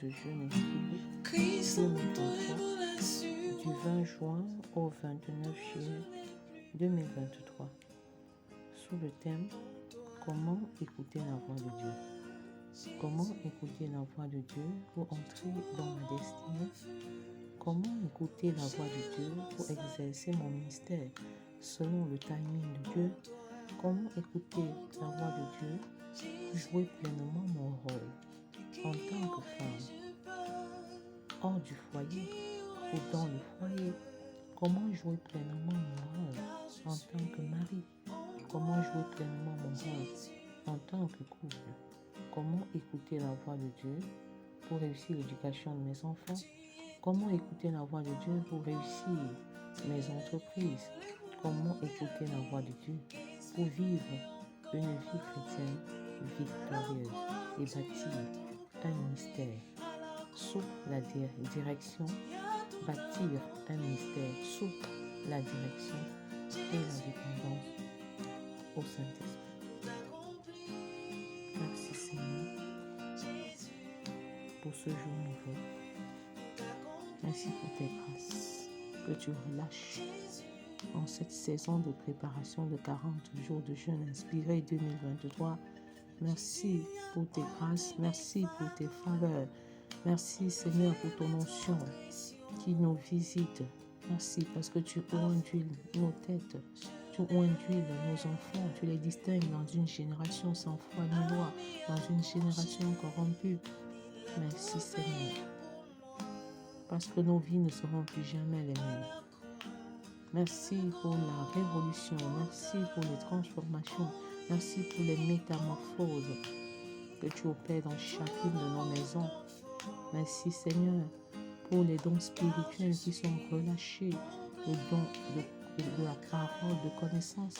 de jeûne inspiré 2023, du 20 juin au 29 juillet 2023, sous le thème « Comment écouter la voix de Dieu ?» Comment écouter la voix de Dieu pour entrer dans ma destinée? Comment écouter la voix de Dieu pour exercer mon ministère selon le timing de Dieu? Comment écouter la voix de Dieu pour jouer pleinement mon rôle en tant que femme, hors du foyer ou dans le foyer? Comment jouer pleinement mon rôle en tant que mari? Comment jouer pleinement mon rôle en tant que couple? Comment écouter la voix de Dieu pour réussir l'éducation de mes enfants? Comment écouter la voix de Dieu pour réussir mes entreprises? Comment écouter la voix de Dieu pour vivre une vie chrétienne victorieuse et bâtir un ministère sous la direction, bâtir un ministère sous la direction et la dépendance au Saint-Esprit. Merci Seigneur pour ce jour nouveau. Merci pour tes grâces que tu relâches en cette saison de préparation de 40 jours de jeûne inspiré 2023. Merci pour tes grâces, merci pour tes faveurs. Merci Seigneur pour ton onction qui nous visite. Merci parce que tu induis nos têtes, tu induis nos enfants, tu les distingues dans une génération sans foi ni loi, dans une génération corrompue. Merci Seigneur, parce que nos vies ne seront plus jamais les mêmes. Merci pour la révolution, merci pour les transformations, merci pour les métamorphoses que tu opères dans chacune de nos maisons. Merci Seigneur pour les dons spirituels qui sont relâchés, le don de la parole de connaissance,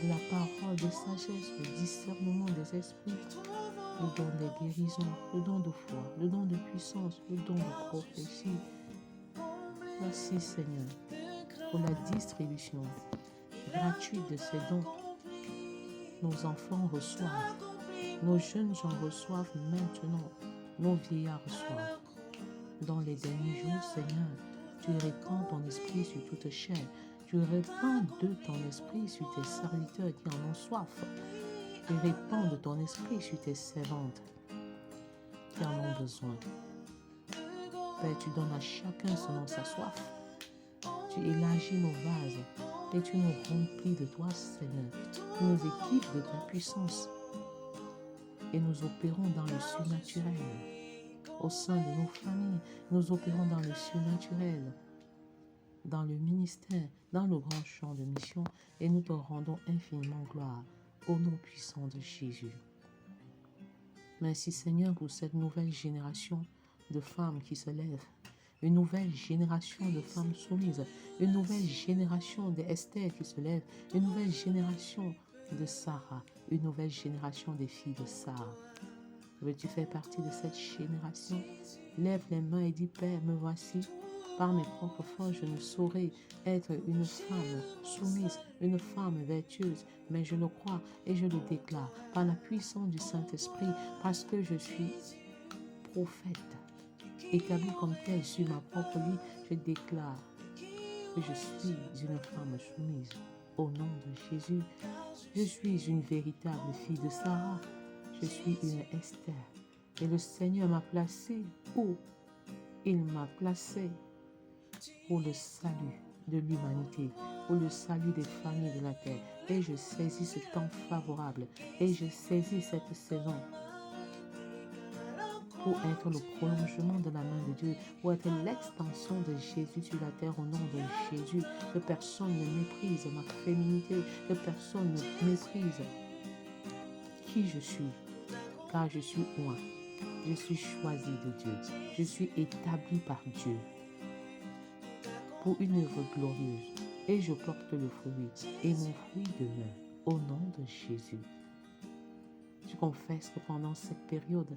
de la parole de sagesse, le discernement des esprits, le don des guérisons, le don de foi, le don de puissance, le don de prophétie. Merci Seigneur pour la distribution gratuite de ces dons. Nos enfants reçoivent, nos jeunes gens reçoivent maintenant, nos vieillards reçoivent. Dans les derniers jours, Seigneur, tu répands ton esprit sur toute chair. Tu répands de ton esprit sur tes serviteurs qui en ont soif. Tu répands de ton esprit sur tes servantes qui en ont besoin. Père, tu donnes à chacun selon sa soif. Tu élargis nos vases et tu nous remplis de toi, Seigneur. Tu nous équipes de ta puissance et nous opérons dans le surnaturel. Au sein de nos familles, nous opérons dans le surnaturel, dans le ministère, dans le grand champ de mission, et nous te rendons infiniment gloire au nom puissant de Jésus. Merci Seigneur pour cette nouvelle génération de femmes qui se lèvent, une nouvelle génération de femmes soumises, une nouvelle génération d'Esther qui se lèvent, une nouvelle génération de Sarah, une nouvelle génération des filles de Sarah. Veux-tu faire partie de cette génération? Lève les mains et dis, Père, me voici. Par mes propres forces, je ne saurais être une femme soumise, une femme vertueuse, mais je le crois et je le déclare par la puissance du Saint-Esprit, parce que je suis prophète, établi comme tel sur ma propre vie, je déclare que je suis une femme soumise. Au nom de Jésus, je suis une véritable fille de Sarah. Je suis une Esther. Et le Seigneur m'a placé où? Il m'a placé pour le salut de l'humanité, pour le salut des familles de la terre. Et je saisis ce temps favorable. Et je saisis cette saison pour être le prolongement de la main de Dieu, pour être l'extension de Jésus sur la terre au nom de Jésus. Que personne ne méprise ma féminité, que personne ne méprise qui je suis, car je suis moi. Je suis choisi de Dieu. Je suis établi par Dieu pour une œuvre glorieuse. Et je porte le fruit, et mon fruit demeure au nom de Jésus. Je confesse que pendant cette période,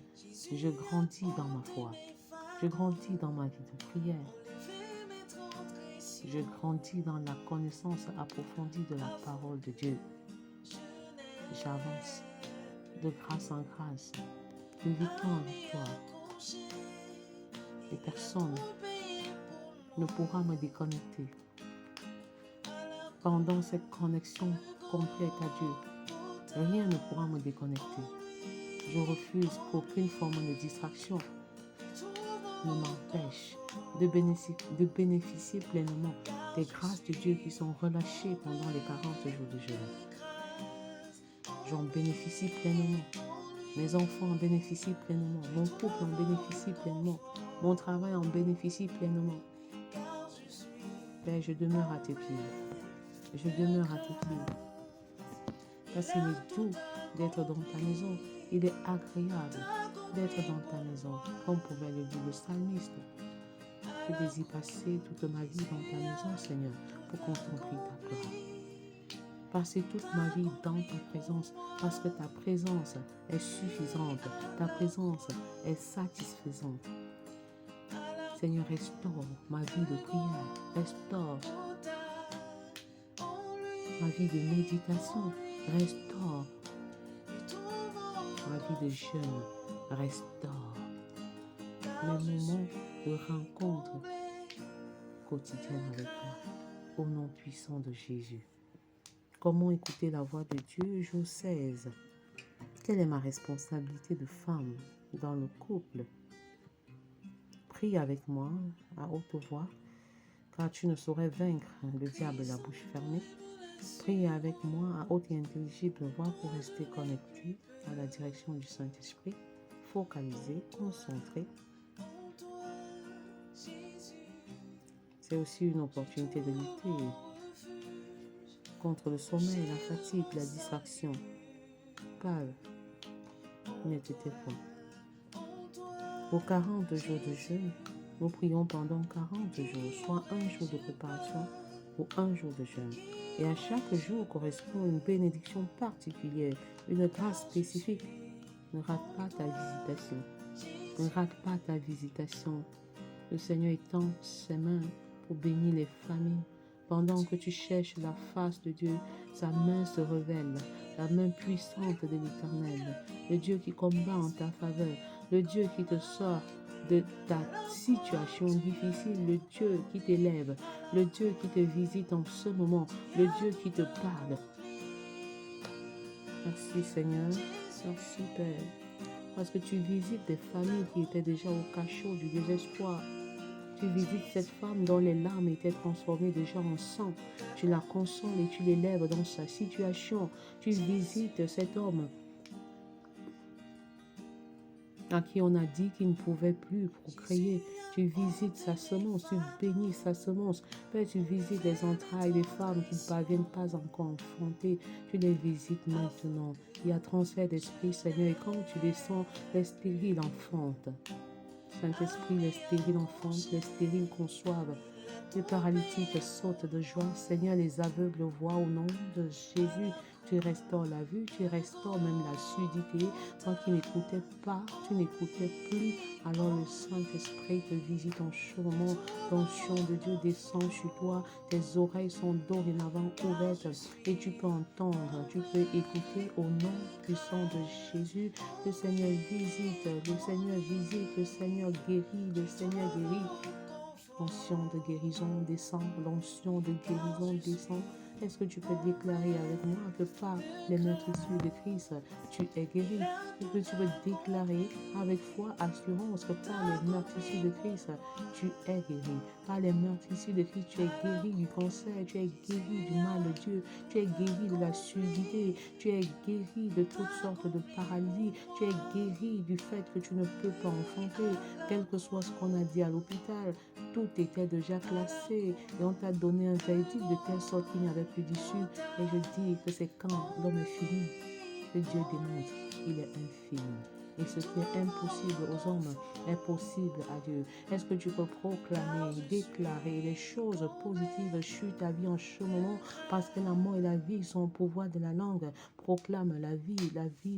je grandis dans ma foi. Je grandis dans ma vie de prière. Je grandis dans la connaissance approfondie de la parole de Dieu. J'avance de grâce en grâce, de victoire en victoire, Et personne ne pourra me déconnecter. Pendant cette connexion complète à Dieu, rien ne pourra me déconnecter. Je refuse qu'aucune forme de distraction ne m'empêche de bénéficier pleinement des grâces de Dieu qui sont relâchées pendant les 40 jours de jeûne. J'en bénéficie pleinement. Mes enfants en bénéficient pleinement. Mon couple en bénéficie pleinement. Mon travail en bénéficie pleinement. Père, je demeure à tes pieds. Je demeure à tes pieds. Parce qu'il est doux d'être dans ta maison. Il est agréable d'être dans ta maison. Comme pouvait le dire le psalmiste. Je désire passer toute ma vie dans ta maison, Seigneur, pour contempler ta gloire. Passer toute ma vie dans ta présence, parce que ta présence est suffisante. Ta présence est satisfaisante. Seigneur, restaure ma vie de prière. Restaure ma vie de méditation. Restaure ma vie de jeûne. Restaure mes moments de rencontre quotidienne avec toi. Au nom puissant de Jésus. Comment écouter la voix de Dieu? Jour 16. Quelle est ma responsabilité de femme dans le couple? Prie avec moi à haute voix, car tu ne saurais vaincre le diable la bouche fermée. Prie avec moi à haute et intelligible voix pour rester connecté à la direction du Saint-Esprit, focalisé, concentré. C'est aussi une opportunité de lutter contre le sommeil, la fatigue, la distraction. Parle, ne te tais pas. Aux 40 jours de jeûne, nous prions pendant 40 jours, soit un jour de préparation ou un jour de jeûne. Et à chaque jour correspond une bénédiction particulière, une grâce spécifique. Ne rate pas ta visitation. Ne rate pas ta visitation. Le Seigneur étend ses mains pour bénir les familles. Pendant que tu cherches la face de Dieu, sa main se révèle, la main puissante de l'Éternel, le Dieu qui combat en ta faveur, le Dieu qui te sort de ta situation difficile, le Dieu qui t'élève, le Dieu qui te visite en ce moment, le Dieu qui te parle. Merci Seigneur, merci Père, parce que tu visites des familles qui étaient déjà au cachot du désespoir. Tu visites cette femme dont les larmes étaient transformées déjà en sang. Tu la consoles et tu l'élèves dans sa situation. Tu visites cet homme à qui on a dit qu'il ne pouvait plus procréer. Tu visites sa semence, tu bénis sa semence. Père, tu visites les entrailles des femmes qui ne parviennent pas encore enfanter. Tu les visites maintenant. Il y a transfert d'esprit, Seigneur, et quand tu descends, les stériles enfantent. Saint-Esprit, les stériles enfantent, les stériles conçoivent. Les paralytiques sautent de joie. Seigneur, les aveugles voient au nom de Jésus. Tu restaures la vue, tu restaures même la surdité. Toi qui n'écoutais pas, tu n'écoutais plus. Alors le Saint-Esprit te visite en ce moment. L'onction de Dieu descend sur toi. Tes oreilles sont dorénavant ouvertes et tu peux entendre, tu peux écouter au nom puissant de Jésus. Le Seigneur visite, le Seigneur visite, le Seigneur guérit, le Seigneur guérit. L'onction de guérison descend, l'onction de guérison descend. Est-ce que tu peux déclarer avec moi que par les meurtrissures de Christ, tu es guéri? Est-ce que tu peux déclarer avec foi, assurance que par les meurtrissures de Christ, tu es guéri? Par les meurtrissures de Christ, tu es guéri du cancer, tu es guéri du mal de Dieu, tu es guéri de la surdité, tu es guéri de toutes sortes de paralysie, tu es guéri du fait que tu ne peux pas enfanter, quel que soit ce qu'on a dit à l'hôpital. Tout était déjà classé et on t'a donné un verdict de telle sorte qu'il n'y avait plus d'issue. Et je dis que c'est quand l'homme est fini que Dieu démontre qu'il est infini. Et ce qui est impossible aux hommes est possible à Dieu. Est-ce que tu peux proclamer, déclarer les choses positives sur ta vie en ce moment? Parce que la mort et la vie sont au pouvoir de la langue. proclame la vie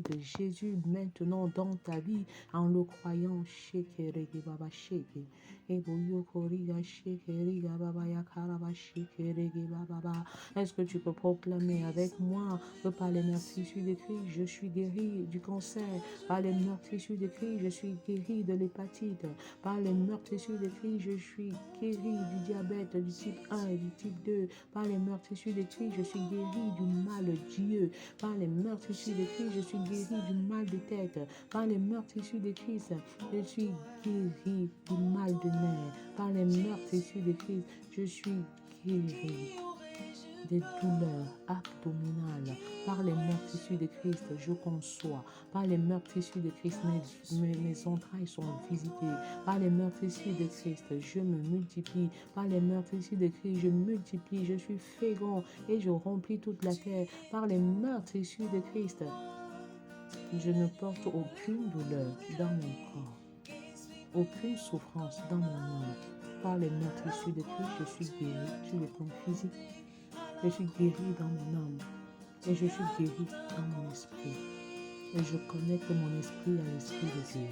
de Jésus maintenant dans ta vie en le croyant. Est-ce que tu peux proclamer avec moi que par les meurtrissures de Christ, je suis guéri du cancer, par les meurtrissures de Christ, je suis guéri de l'hépatite, par les meurtrissures de Christ, je suis guéri du diabète du type 1 et du type 2, par les meurtrissures de Christ, je suis guéri du mal Dieu, par les meurtrissures de Christ, je suis guéri du mal de tête, par les meurtrissures de Christ, je suis guéri du mal de nerfs, par les meurtrissures de Christ, je suis guéri des douleurs abdominales. Par les meurtrissures de Christ, je conçois. Par les meurtrissures de Christ, mes entrailles sont visitées. Par les meurtrissures de Christ, je me multiplie. Par les meurtrissures de Christ, je multiplie. Je suis fécond et je remplis toute la terre. Par les meurtrissures de Christ, je ne porte aucune douleur dans mon corps, aucune souffrance dans mon âme. Par les meurtrissures de Christ, je suis guéri sur le plan physique. Je suis guéri dans mon âme et je suis guéri dans mon esprit. Et je connecte mon esprit à l'esprit de Dieu.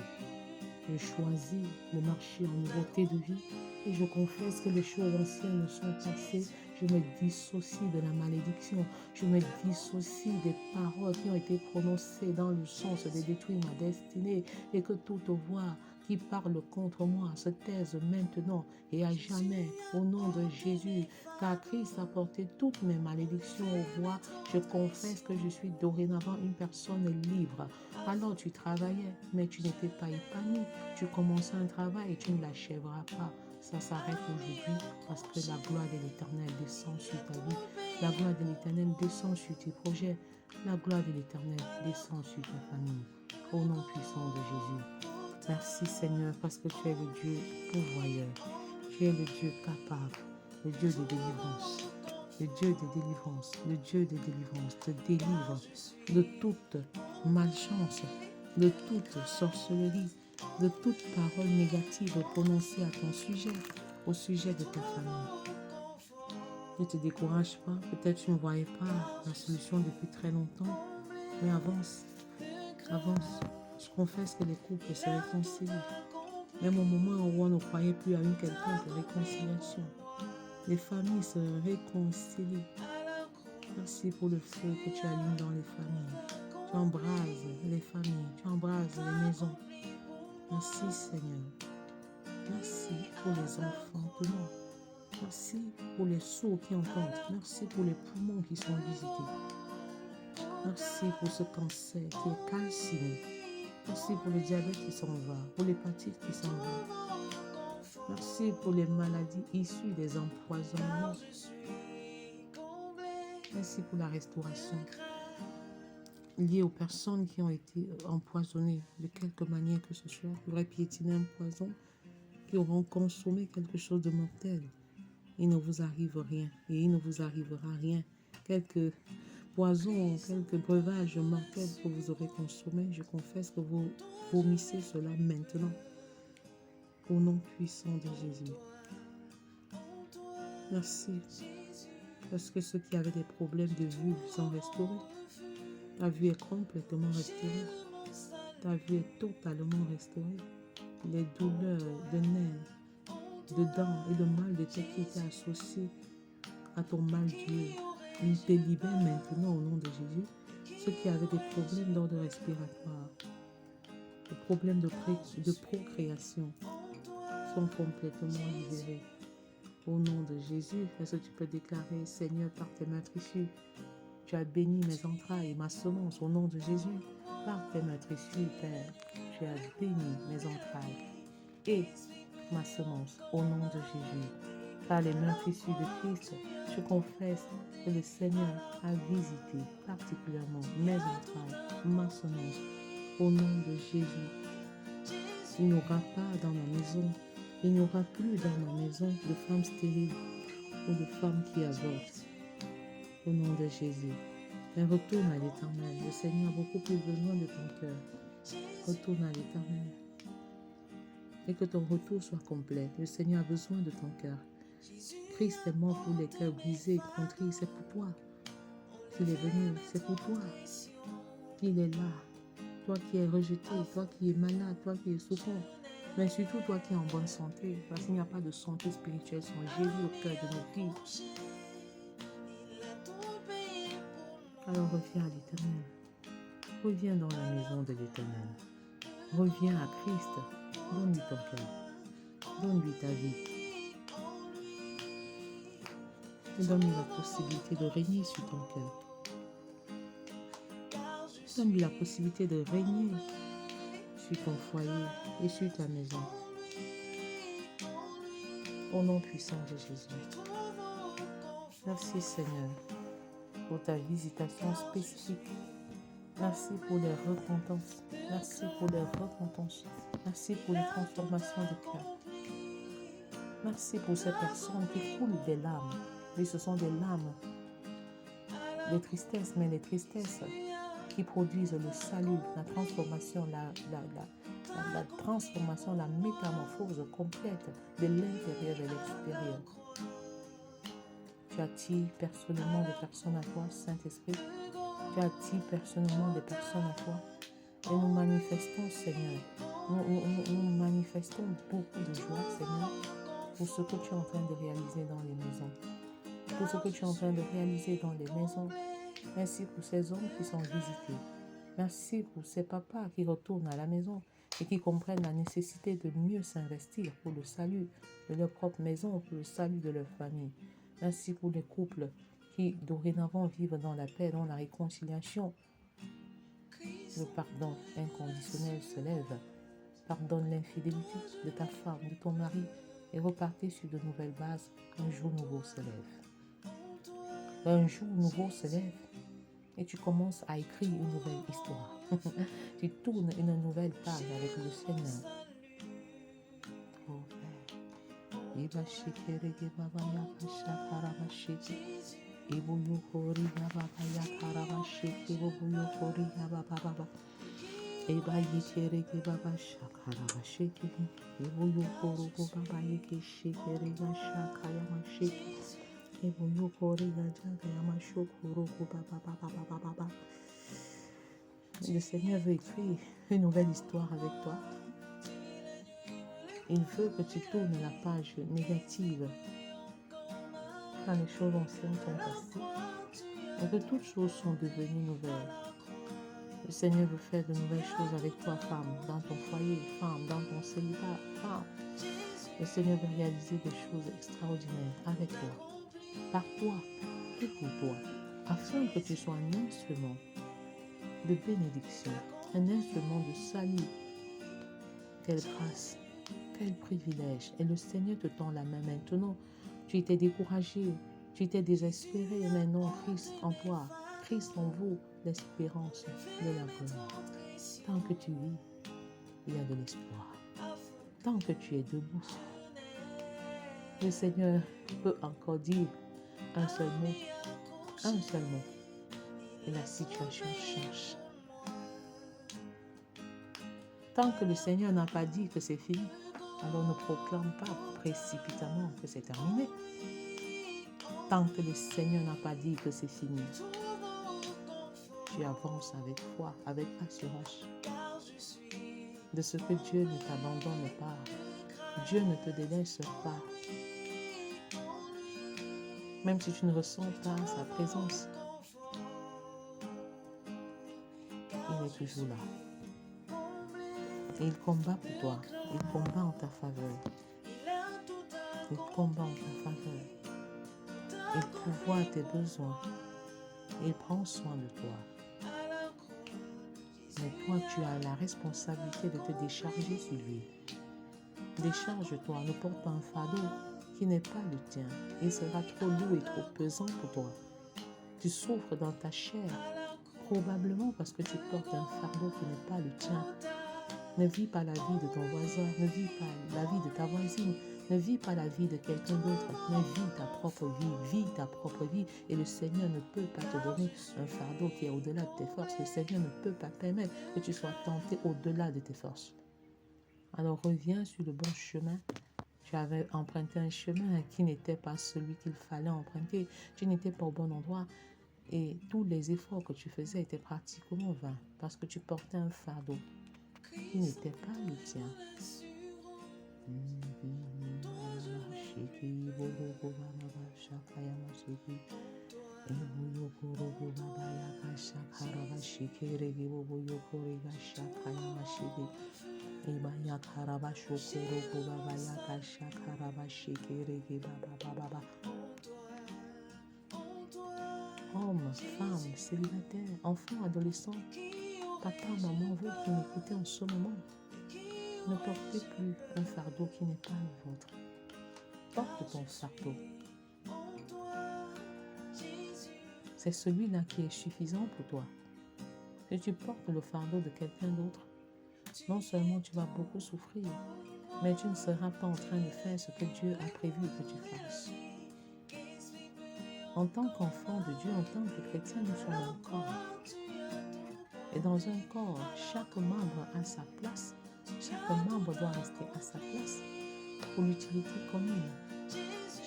Je choisis de marcher en nouveauté de vie et je confesse que les choses anciennes sont passées. Je me dissocie de la malédiction. Je me dissocie des paroles qui ont été prononcées dans le sens de détruire ma destinée et que toute voix qui parle contre moi se taise maintenant et à jamais au nom de Jésus. Car Christ a porté toutes mes malédictions aux voix. Je confesse que je suis dorénavant une personne libre. Alors tu travaillais, mais tu n'étais pas épanoui. Tu commençais un travail et tu ne l'achèveras pas. Ça s'arrête aujourd'hui parce que la gloire de l'Éternel descend sur ta vie. La gloire de l'Éternel descend sur tes projets. La gloire de l'Éternel descend sur ta famille. Au nom puissant de Jésus. Merci Seigneur parce que tu es le Dieu pourvoyeur. Tu es le Dieu capable, le Dieu de délivrance. Le Dieu de délivrance, le Dieu de délivrance te délivre de toute malchance, de toute sorcellerie, de toute parole négative prononcée à ton sujet, au sujet de ta famille. Ne te décourage pas, peut-être tu ne voyais pas la solution depuis très longtemps, mais avance, avance. Je confesse que les couples se réconcilient, même au moment où on ne croyait plus à une quelconque réconciliation. Les familles se réconcilient. Merci pour le feu que tu allumes dans les familles. Tu embrases les familles, tu embrases les maisons. Merci Seigneur. Merci pour les enfants de nous. Merci pour les sourds qui entendent. Merci pour les poumons qui sont visités. Merci pour ce cancer qui est calciné. Merci pour le diabète qui s'en va, pour l'hépatite qui s'en va. Merci pour les maladies issues des empoisonnements. Merci pour la restauration liée aux personnes qui ont été empoisonnées de quelque manière que ce soit, qui auraient piétiné un poison, qui auront consommé quelque chose de mortel. Il ne vous arrive rien et il ne vous arrivera rien. Quelques poisons, quelques breuvages mortels que vous aurez consommés, je confesse que vous vomissez cela maintenant. Au nom puissant de Jésus. Merci. Parce que ceux qui avaient des problèmes de vue sont restaurés. Ta vue est complètement restaurée. Ta vue est totalement restaurée. Les douleurs de nerfs, de dents et de mal de tête qui étaient associés à ton mal Dieu, ils te libèrent maintenant au nom de Jésus. Ceux qui avaient des problèmes d'ordre respiratoire, des problèmes de procréation, sont complètement libérés. Au nom de Jésus, est-ce que tu peux déclarer, Seigneur, par tes meurtrissures, tu as béni mes entrailles et ma semence au nom de Jésus. Par tes meurtrissures, Père, tu as béni mes entrailles et ma semence au nom de Jésus. Par les meurtrissures de Christ, je confesse que le Seigneur a visité particulièrement mes entrailles, ma semence au nom de Jésus. Il n'y aura pas dans ma maison, il n'y aura plus dans ma maison de femmes stériles ou de femmes qui avortent. Au nom de Jésus. Mais retourne à l'Éternel. Le Seigneur a beaucoup plus besoin de ton cœur. Retourne à l'Éternel. Et que ton retour soit complet. Le Seigneur a besoin de ton cœur. Christ est mort pour les cœurs brisés et contrits. C'est pour toi. qu'il est venu. C'est pour toi qu'il est là. Toi qui es rejeté, toi qui es malade, toi qui es souffrant, mais surtout toi qui es en bonne santé, parce qu'il n'y a pas de santé spirituelle sans Jésus au cœur de nos vies. Alors reviens à l'Éternel. Reviens dans la maison de l'Éternel. Reviens à Christ. Donne-lui ton cœur. Donne-lui ta vie. Et donne-lui la possibilité de régner sur ton cœur. Donne-lui la possibilité de régner sur ton foyer et sur ta maison. Au nom puissant de Jésus. Merci Seigneur pour ta visitation spécifique. Merci pour les repentances. Merci pour les repentances. Merci pour les transformations de cœur. Merci pour ces personnes qui coulent des larmes. Et ce sont des larmes de tristesse, mais les tristesses qui produisent le salut, la transformation, la transformation, la métamorphose complète de l'intérieur et de l'extérieur. Tu attires personnellement des personnes à toi, Saint-Esprit. Tu attires personnellement des personnes à toi. Et nous manifestons, Seigneur, nous manifestons beaucoup de joie, Seigneur, pour ce que tu es en train de réaliser dans les maisons. Pour ce que tu es en train de réaliser dans les maisons. Merci pour ces hommes qui sont visités. Merci pour ces papas qui retournent à la maison et qui comprennent la nécessité de mieux s'investir pour le salut de leur propre maison, pour le salut de leur famille. Merci pour les couples qui dorénavant vivent dans la paix, dans la réconciliation. Le pardon inconditionnel se lève. Pardonne l'infidélité de ta femme, de ton mari et repartez sur de nouvelles bases. Un jour nouveau se lève. Un jour nouveau se lève et tu commences à écrire une nouvelle histoire. Tu tournes une nouvelle page avec le Seigneur. Oh Père. Le Seigneur veut écrire une nouvelle histoire avec toi. Il veut que tu tournes la page négative quand les choses anciennes sont passées et que toutes choses sont devenues nouvelles. Le Seigneur veut faire de nouvelles choses avec toi, femme, dans ton foyer, femme, dans ton célibat, femme. Le Seigneur veut réaliser des choses extraordinaires avec toi, par toi et pour toi, afin que tu sois un instrument de bénédiction, un instrument de salut. Quelle grâce, quel privilège. Et le Seigneur te tend la main maintenant. Tu étais découragé, tu étais désespéré, mais non, Christ en toi, Christ en vous, l'espérance de la gloire. Tant que tu vis, il y a de l'espoir. Tant que tu es debout, le Seigneur peut encore dire un seul mot, et la situation change. Tant que le Seigneur n'a pas dit que c'est fini, alors ne proclame pas précipitamment que c'est terminé. Tant que le Seigneur n'a pas dit que c'est fini, tu avances avec foi, avec assurance de ce que Dieu ne t'abandonne pas. Dieu ne te délaisse pas. Même si tu ne ressens pas sa présence, il est toujours là. Et il combat pour toi. Il combat en ta faveur. Il combat en ta faveur. Il pourvoit tes besoins. Il prend soin de toi. Mais toi, tu as la responsabilité de te décharger sur lui. Décharge-toi, ne porte pas un fardeau qui n'est pas le tien. Il sera trop lourd et trop pesant pour toi. Tu souffres dans ta chair, probablement parce que tu portes un fardeau qui n'est pas le tien. Ne vis pas la vie de ton voisin, ne vis pas la vie de ta voisine, ne vis pas la vie de quelqu'un d'autre, mais vis ta propre vie, et le Seigneur ne peut pas te donner un fardeau qui est au-delà de tes forces. Le Seigneur ne peut pas permettre que tu sois tenté au-delà de tes forces. Alors reviens sur le bon chemin. Tu avais emprunté un chemin qui n'était pas celui qu'il fallait emprunter. Tu n'étais pas au bon endroit. Et tous les efforts que tu faisais étaient pratiquement vains parce que tu portais un fardeau qui n'était pas le tien. Hommes, femmes, célibataires, enfants, adolescents, papa, maman, vous qui m'écoutez en ce moment, ne portez plus un fardeau qui n'est pas le vôtre. Porte ton fardeau. C'est celui-là qui est suffisant pour toi. Si tu portes le fardeau de quelqu'un d'autre, non seulement tu vas beaucoup souffrir, mais tu ne seras pas en train de faire ce que Dieu a prévu que tu fasses. En tant qu'enfant de Dieu, en tant que chrétien, nous sommes un corps. Et dans un corps, chaque membre a sa place. Chaque membre doit rester à sa place pour l'utilité commune.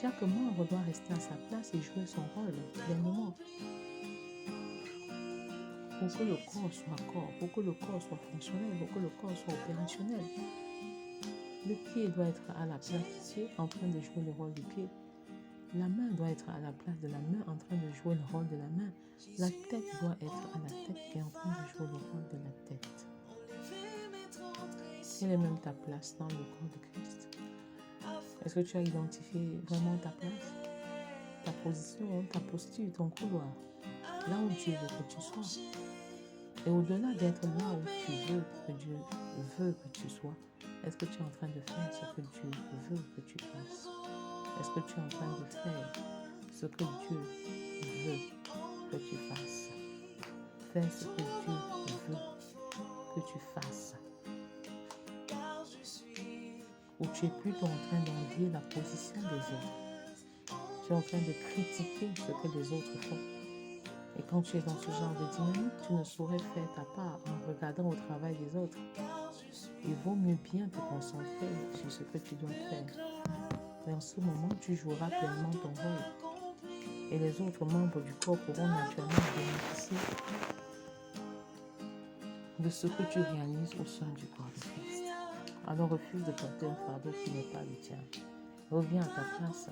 Chaque membre doit rester à sa place et jouer son rôle pleinement. Pour que le corps soit corps, pour que le corps soit fonctionnel, pour que le corps soit opérationnel. Le pied doit être à la place du pied, en train de jouer le rôle du pied. La main doit être à la place de la main, en train de jouer le rôle de la main. La tête doit être à la tête et en train de jouer le rôle de la tête. Quelle est même ta place dans le corps de Christ? Est-ce que tu as identifié vraiment ta place, ta position, ta posture, ton couloir, là où Dieu veut que tu sois? Et au-delà d'être là où tu veux que Dieu veut que tu sois, est-ce que tu es en train de faire ce que Dieu veut que tu fasses? Est-ce que tu es en train de faire ce que Dieu veut que tu fasses? Fais ce que Dieu veut que tu fasses. Ou tu es plutôt en train d'envier la position des autres. Tu es en train de critiquer ce que les autres font. Et quand tu es dans ce genre de dynamique, tu ne saurais faire ta part en regardant au travail des autres. Il vaut mieux bien te concentrer sur ce que tu dois faire. Et en ce moment, tu joueras pleinement ton rôle. Et les autres membres du corps pourront naturellement bénéficier de ce que tu réalises au sein du corps de Christ. Alors refuse de porter un fardeau qui n'est pas le tien. Reviens à ta place.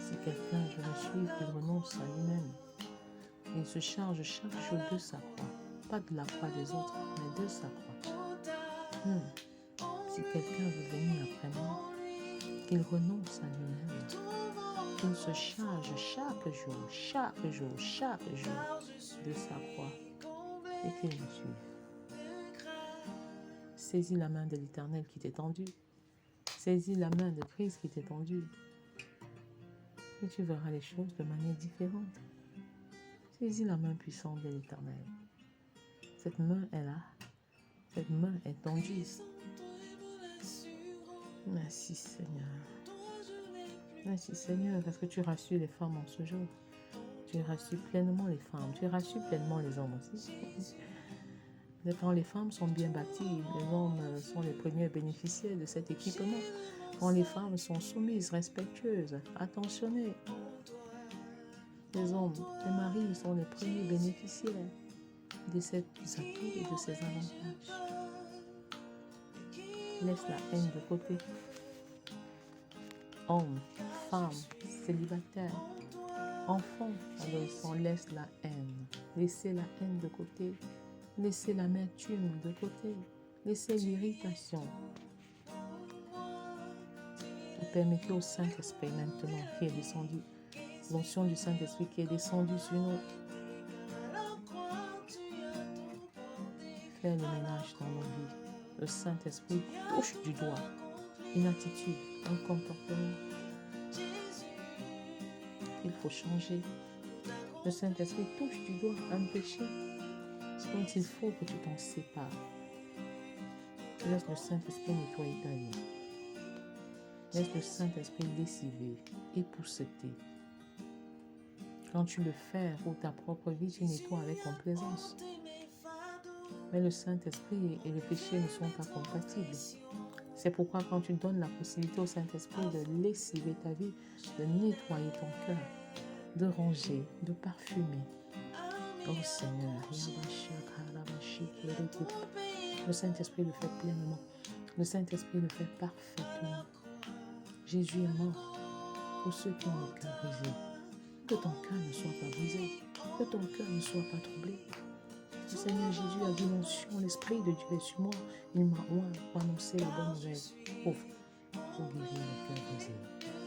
Si quelqu'un veut me suivre, il renonce à lui-même. Il se charge chaque jour de sa croix. Pas de la croix des autres, mais de sa croix. Si quelqu'un veut venir après moi, qu'il renonce à lui-même. Qu'il se charge chaque jour de sa croix et qu'il me suive. Saisis la main de l'Éternel qui t'est tendue. Saisis la main de Christ qui t'est tendue. Et tu verras les choses de manière différente. Saisis la main puissante de l'Éternel. Cette main est là. Cette main est tendue. Merci Seigneur. Merci Seigneur parce que tu rassures les femmes en ce jour. Tu rassures pleinement les femmes. Tu rassures pleinement les hommes aussi. Quand les femmes sont bien bâties, les hommes sont les premiers bénéficiaires de cet équipement. Quand les femmes sont soumises, respectueuses, attentionnées, les hommes, les maris sont les premiers bénéficiaires de ces atouts et de ces avantages. Laisse la haine de côté. Hommes, femmes, célibataires, enfants, adolescents, laisse la haine. Laissez la haine de côté. Laissez l'amertume de côté. Laissez l'irritation. Et permettez au Saint-Esprit maintenant qui est descendu, l'onction du Saint-Esprit qui est descendu sur nous, faire le ménage dans nos vies. Le Saint-Esprit touche du doigt une attitude, un comportement qu'il faut changer. Le Saint-Esprit touche du doigt un péché dont il faut que tu t'en sépares. Laisse le Saint-Esprit nettoyer ta vie. Laisse le Saint-Esprit lessiver, épousseter. Quand tu le fais pour ta propre vie, tu nettoies avec complaisance. Mais le Saint-Esprit et le péché ne sont pas compatibles. C'est pourquoi quand tu donnes la possibilité au Saint-Esprit de lessiver ta vie, de nettoyer ton cœur, de ranger, de parfumer. Oh Seigneur, le Saint-Esprit le fait pleinement. Le Saint-Esprit le fait parfaitement. Jésus est mort pour ceux qui ont le cœur brisé. Que ton cœur ne soit pas brisé. Que ton cœur ne soit pas troublé. Le Seigneur Jésus a dit l'onction, l'Esprit de Dieu est sur moi. Il m'a oint pour annoncer la bonne nouvelle. Pour guérir le cœur brisé.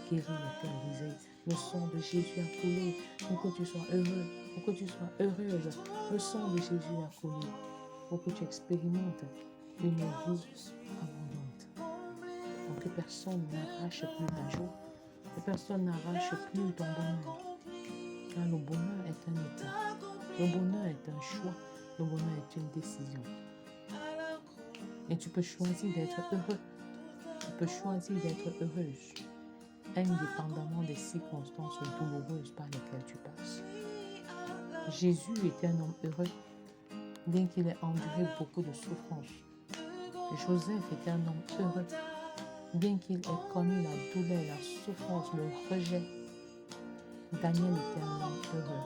Guérir le cœur brisé. Le sang de Jésus a coulé pour que tu sois heureux, pour que tu sois heureuse. Le sang de Jésus a coulé pour que tu expérimentes une vie abondante. Donc que personne n'arrache plus ta joie, que personne n'arrache plus ton bonheur. Car le bonheur est un état, le bonheur est un choix, le bonheur est une décision. Et tu peux choisir d'être heureux, tu peux choisir d'être heureuse, indépendamment des circonstances douloureuses par lesquelles tu passes. Jésus était un homme heureux, bien qu'il ait enduré beaucoup de souffrances. Joseph était un homme heureux, bien qu'il ait connu la douleur, la souffrance, le rejet. Daniel était un homme heureux,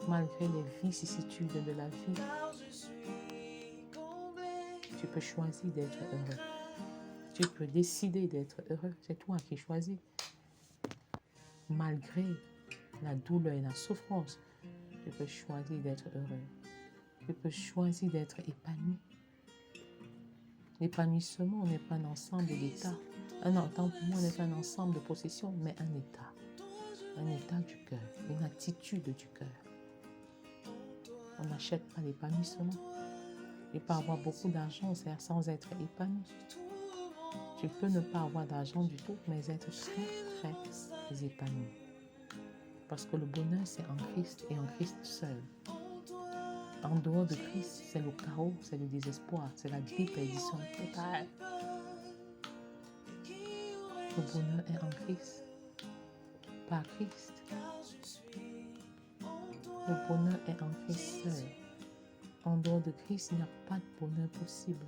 malgré les vicissitudes de la vie. Tu peux choisir d'être heureux. Tu peux décider d'être heureux. C'est toi qui choisis. Malgré la douleur et la souffrance, tu peux choisir d'être heureux. Tu peux choisir d'être épanoui. L'épanouissement n'est pas un ensemble d'états. Un entend pour moi n'est pas un ensemble de possessions, mais un état. Un état du cœur, une attitude du cœur. On n'achète pas l'épanouissement. Et pas avoir beaucoup d'argent, c'est sans être épanoui. Tu peux ne pas avoir d'argent du tout, mais être très, très épanoui. Parce que le bonheur, c'est en Christ et en Christ seul. En dehors de Christ, c'est le chaos, c'est le désespoir, c'est la déperdition totale. Le bonheur est en Christ. Par Christ. Le bonheur est en Christ seul. En dehors de Christ, il n'y a pas de bonheur possible.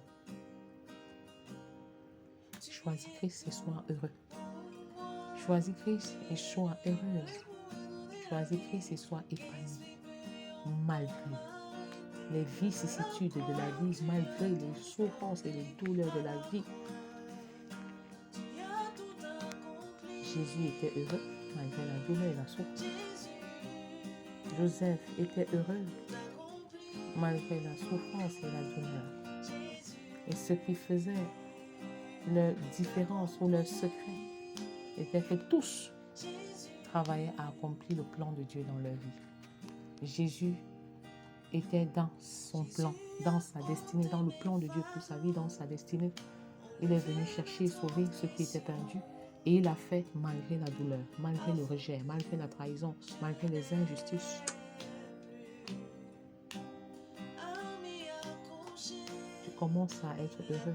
Choisis Christ et sois heureux. Choisis Christ et sois heureuse. Choisis Christ et sois épanoui. Malgré les vicissitudes de la vie, malgré les souffrances et les douleurs de la vie. Jésus était heureux malgré la douleur et la souffrance. Joseph était heureux malgré la souffrance et la douleur. Et ce qui faisait leur différence ou leur secret était que tous travaillaient à accomplir le plan de Dieu dans leur vie. Jésus était dans son plan, dans sa destinée, dans le plan de Dieu pour sa vie, dans sa destinée. Il est venu chercher et sauver ce qui était perdu. Et il l'a fait malgré la douleur, malgré le rejet, malgré la trahison, malgré les injustices. Tu commences à être heureux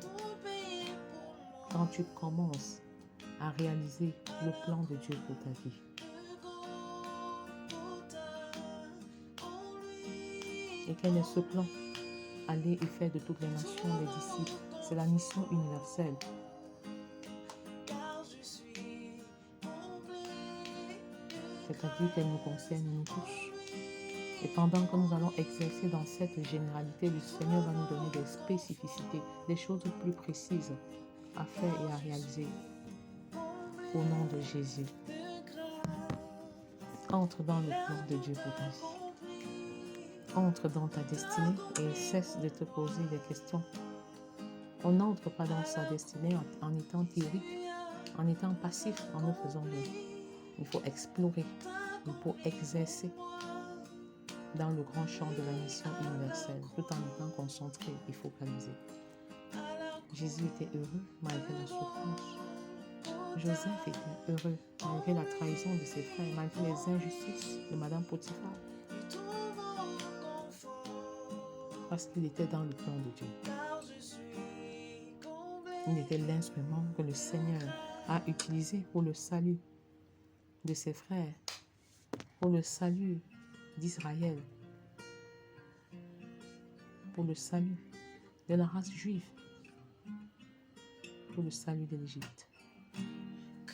quand tu commences à réaliser le plan de Dieu pour ta vie. Et quel est ce plan? Aller et faire de toutes les nations des disciples. C'est la mission universelle. C'est-à-dire qu'elle nous concerne nous tous. Et pendant que nous allons exercer dans cette généralité, le Seigneur va nous donner des spécificités, des choses plus précises à faire et à réaliser. Au nom de Jésus. Entre dans le plan de Dieu pour ta vie. Entre dans ta destinée et cesse de te poser des questions. On n'entre pas dans sa destinée en étant théorique, en étant passif, en ne faisant rien. Il faut explorer, il faut exercer dans le grand champ de la mission universelle, tout en étant concentré et focalisé. Jésus était heureux malgré la souffrance. Joseph était heureux malgré la trahison de ses frères, malgré les injustices de Madame Potiphar. Parce qu'il était dans le plan de Dieu. Il était l'instrument que le Seigneur a utilisé pour le salut de ses frères, pour le salut d'Israël, pour le salut de la race juive, pour le salut de l'Égypte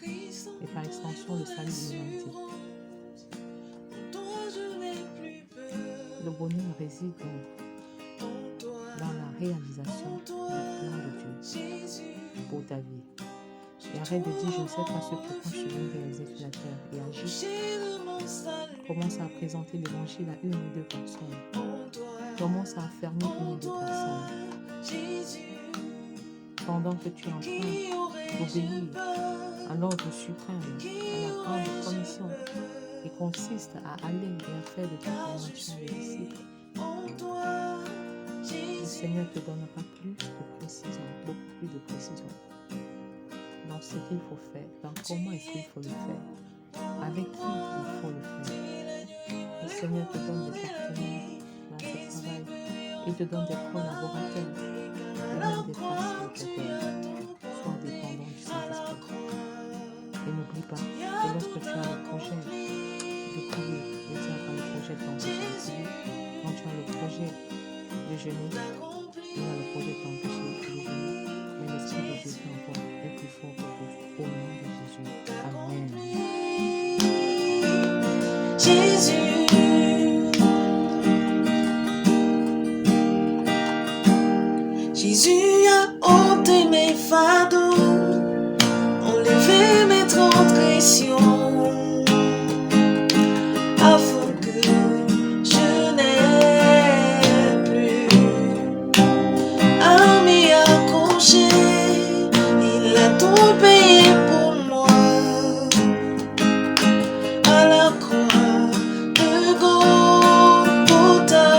et par extension le salut de l'humanité. Le bonheur réside donc dans la réalisation du plan de Dieu pour ta vie. Et arrête de dire, je ne sais pas ce pourquoi je suis venu réaliser sur la terre, et agis. Commence à présenter l'évangile à une ou deux personnes. Commence à affermir une ou deux personnes. Pendant que tu es en train d'obéir à l'ordre suprême, à la grande commission, qui consiste à aller et à faire de toute la nation des disciples, le Seigneur te donnera plus de précision, beaucoup plus de précision dans ce qu'il faut faire, dans comment est-ce qu'il faut le faire, avec qui il faut le faire. Le Seigneur te donne des partenaires dans ce travail, il te donne des collaborateurs, et même des facilitateurs. Sois dépendant du Saint-Esprit. Et n'oublie pas que lorsque tu as le projet de prier, de dire quand le projet de t'empêcher de prier, quand tu as le projet de jeûner, tu as le projet de t'empêcher de jeûner, mais l'Esprit de Dieu fait encore est plus fort que tout. Au nom de Jésus. Amen. Jésus, Jésus a ôté mes fardeaux, enlevé mes transgressions, afin que je n'ai plus à m'y accrocher. Il a tout payé pour moi à la croix de Golgotha.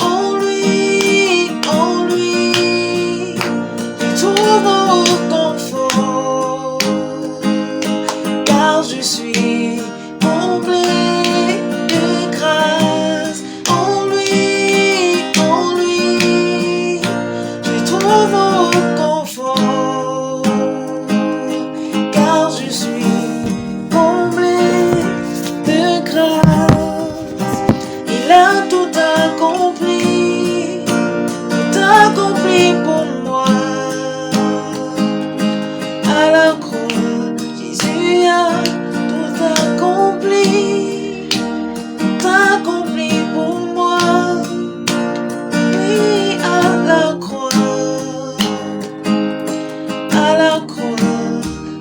En lui, je trouve confort, car je suis comblé de grâce. En lui, je trouve confort, car je suis comblé de grâce. Il a tout accompli pour moi. À la croix, Jésus a tout accompli pour moi. Oui, à la croix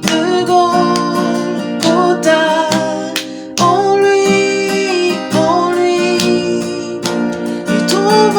de Golgotha. En lui, je trouve